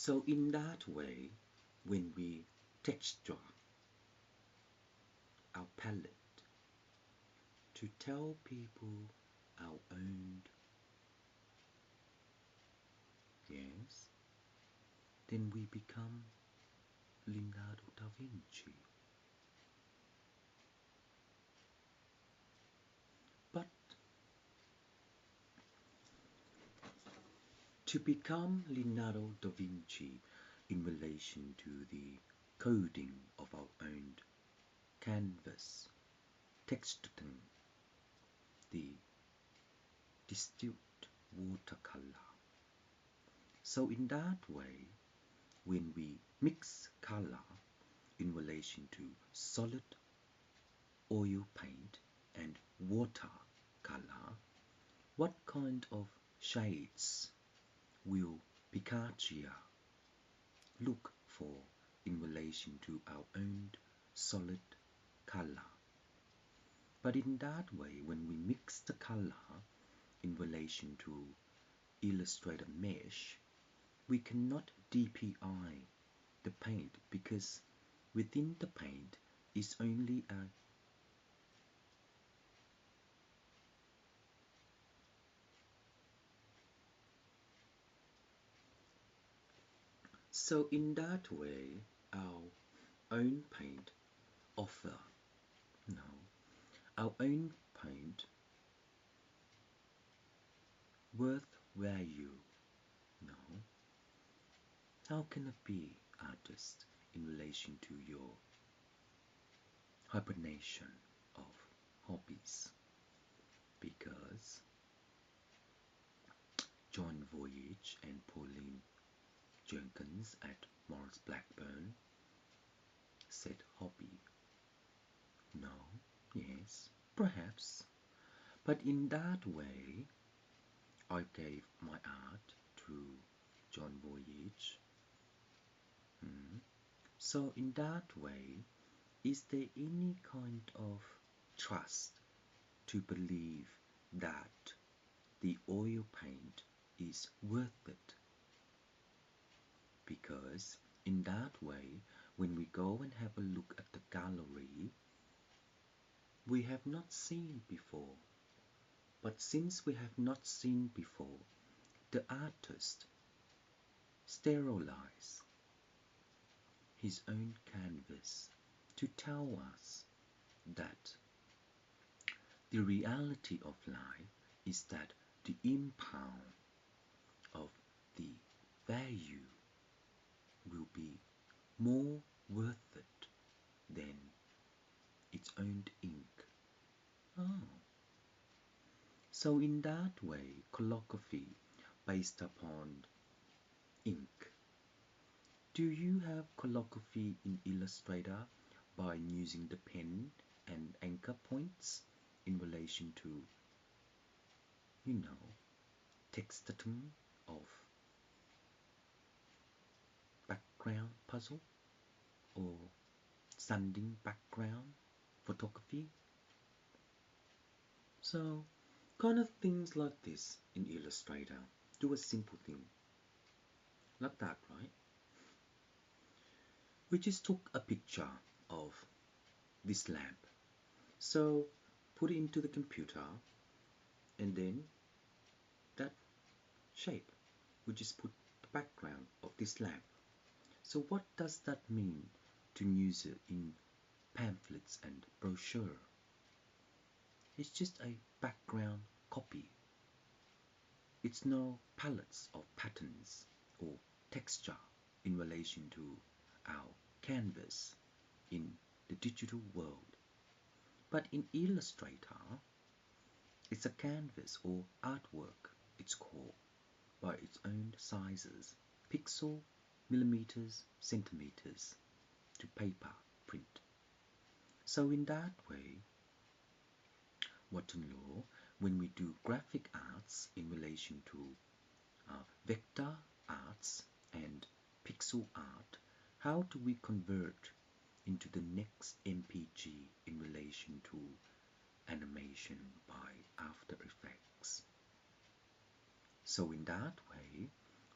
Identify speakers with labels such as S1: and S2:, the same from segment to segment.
S1: So in that way, when we texture our palette to tell people our own, yes, then we become Leonardo da Vinci. But to become Leonardo da Vinci in relation to the coding of our own canvas, texturing the distilled watercolor. So in that way, when we mix color in relation to solid oil paint and watercolor, what kind of shades will Pikachu look for in relation to our own solid color? But in that way, when we mix the color in relation to Illustrator Mesh, we cannot DPI the paint because within the paint is only a so in that way our own paint offer our own paint worth value. How can it be, artist, in relation to your hibernation of hobbies? Because John Voyage and Pauline Jenkins at Morris Blackburn said hobby. No, yes, perhaps. But in that way, I gave my art to John Voyage. So in that way, is there any kind of trust to believe that the oil paint is worth it? Because in that way, when we go and have a look at the gallery, we have not seen before. But since we have not seen before, the artist sterilizes his own canvas to tell us that the reality of life is that the impound of the value will be more worth it than its own ink. So in that way, calligraphy based upon ink. Do you have calligraphy in Illustrator by using the pen and anchor points in relation to, texting of background puzzle or sanding background photography? So, kind of things like this in Illustrator. Do a simple thing like that, right? We just took a picture of this lamp. So put it into the computer and then that shape, we just put the background of this lamp. So what does that mean to use it in pamphlets and brochure? It's just a background copy. It's no palettes of patterns or texture in relation to our canvas in the digital world. But in Illustrator, it's a canvas or artwork, it's called, by its own sizes, pixel, millimeters, centimeters, to paper print. So in that way, Watson-Law, when we do graphic arts in relation to vector arts and pixel art, how do we convert into the next MPG in relation to animation by After Effects? So in that way,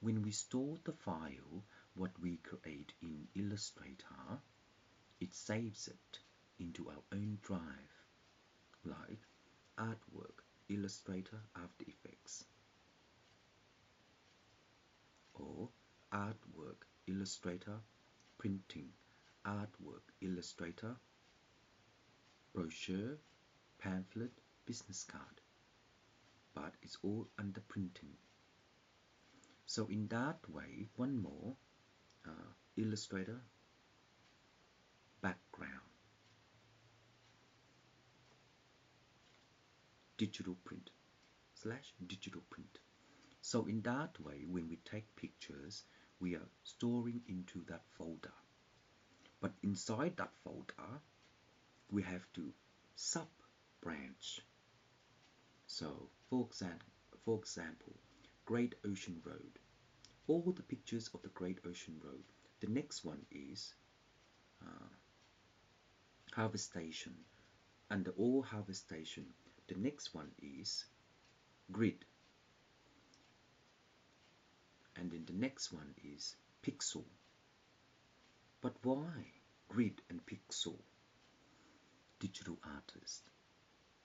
S1: when we store the file, what we create in Illustrator, it saves it into our own drive, like artwork, Illustrator, After Effects, or artwork, Illustrator, printing, artwork, Illustrator, brochure, pamphlet, business card, but it's all under printing. So in that way, one more, Illustrator, background, digital print / digital print. So in that way, when we take pictures, we are storing into that folder. But inside that folder, we have to sub-branch. So for example, Great Ocean Road. All the pictures of the Great Ocean Road. The next one is Harvest Station. Under all Harvest Station, the next one is Grid. And then the next one is Pixel. But why Grid and Pixel? Digital artist.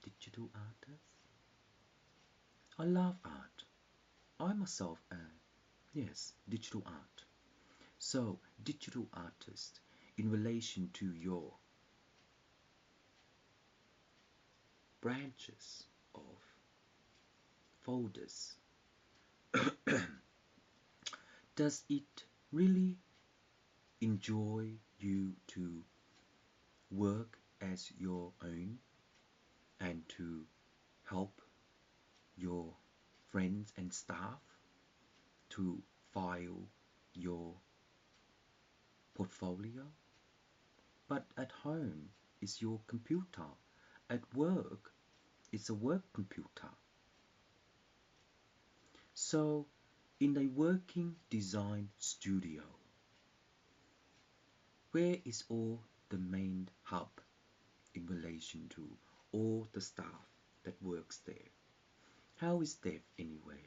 S1: Digital artist? I love art. I myself am, yes, digital art. So, digital artist in relation to your branches of folders, does it really enjoy you to work as your own and to help your friends and staff to file your portfolio? But at home is your computer. At work, it's a work computer. So, in a working design studio, where is all the main hub in relation to all the staff that works there? How is Dev anyway?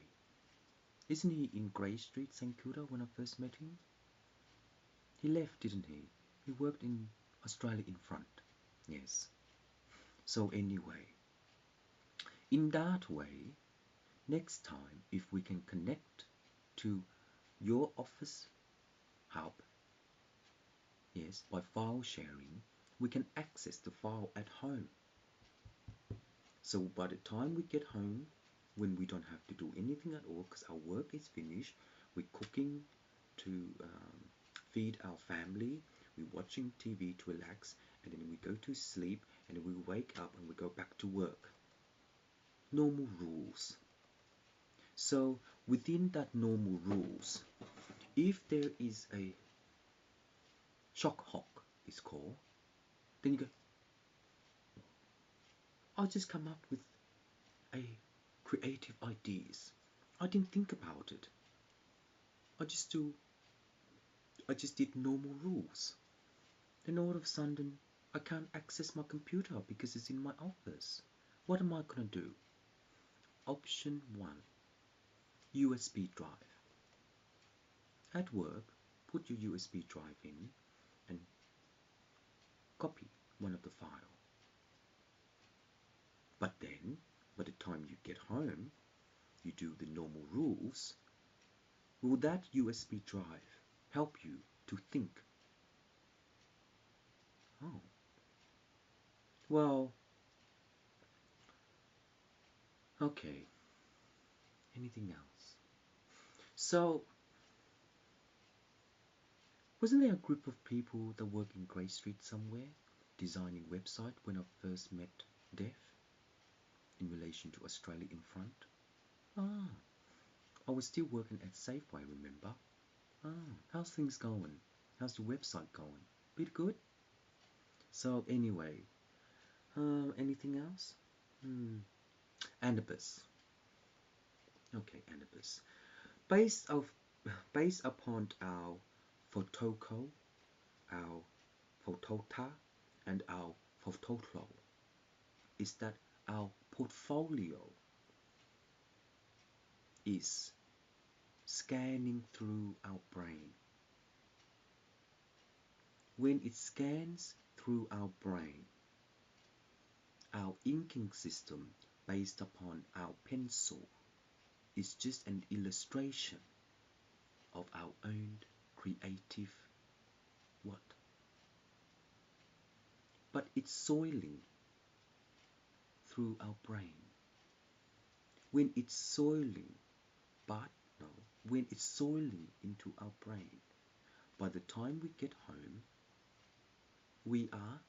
S1: Isn't he in Grey Street, St Kilda, when I first met him? He left, didn't he? He worked in Australia in front. Yes. So anyway, in that way, next time, if we can connect to your office hub, yes, by file sharing, we can access the file at home. So by the time we get home, when we don't have to do anything at all because our work is finished, we're cooking to feed our family, we're watching TV to relax, and then we go to sleep, and then we wake up and we go back to work. Normal rules. So within that normal rules, if there is a shock hawk, it's called, then you go, I'll just come up with a creative ideas. I didn't think about it. I just did normal rules. Then all of a sudden, I can't access my computer because it's in my office. What am I going to do? Option 1, USB drive. At work, put your USB drive in and copy one of the file. But then, by the time you get home, you do the normal rules. Will that USB drive help you to think? Oh, well, okay. Anything else? So, wasn't there a group of people that work in Grey Street somewhere, designing website when I first met Dev in relation to Australia in front? Ah, I was still working at Safeway, remember? Ah, how's things going? How's the website going? Bit good? So anyway, anything else? Anubis. Okay, Anubis. Based upon our Photoko, our Photota, and our Phototlo, is that our portfolio is scanning through our brain. When it scans through our brain, our inking system based upon our pencil is just an illustration of our own creative what? But it's soiling through our brain. When it's soiling, but no, when it's soiling into our brain, by the time we get home, we are